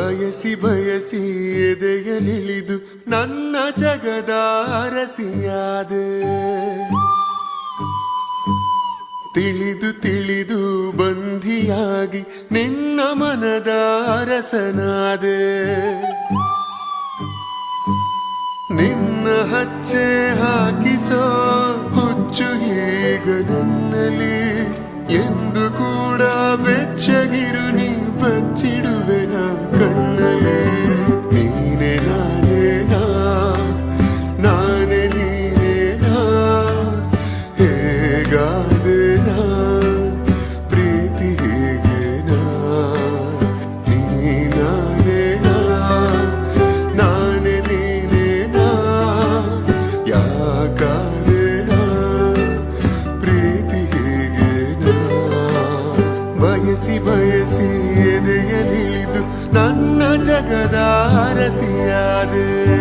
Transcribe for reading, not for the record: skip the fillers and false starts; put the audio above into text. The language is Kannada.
ಬಯಸಿ ಬಯಸಿ ಎದೆಯಲಿಳಿದು ನನ್ನ ಜಗದ ಅರಸಿಯಾದೆ. ತಿಳಿದು ತಿಳಿದು ಬಂಧಿಯಾಗಿ ನಿನ್ನ ಮನದ ಅರಸನಾದೆ. ನಿನ್ನ ಹಚ್ಚೆ ಹಾಕಿಸೋ ಹುಚ್ಚು ಈಗ ನನ್ನಲ್ಲಿ. ಎಂದು ಕೂಡ ಬೆಚ್ಚಗಿರು ನೀ ಬಚ್ಚಿಡುವೆ ನಾ ಕಣ್ಣಲ್ಲಿ. ನೀನೆ ನಾನೇನಾ, ನಾನೇ ನೀನೇನಾ, ಹೇಗಾದೇನಾ ಪ್ರೀತಿ ಹೇಗೇನಾ. ನೀ ನಾನೇನಾ, ನಾನೇ ನೀನೇನಾ, ಯಾಕಾದೇನಾ ಪ್ರೀತಿ ಹೇಗೇನಾ. ಬಯಸಿ ಬಯಸಿ ಎದೆಯಲಿಳಿದು ನನ್ನ ಜಗದ ಅರಸಿಯಾದೆ.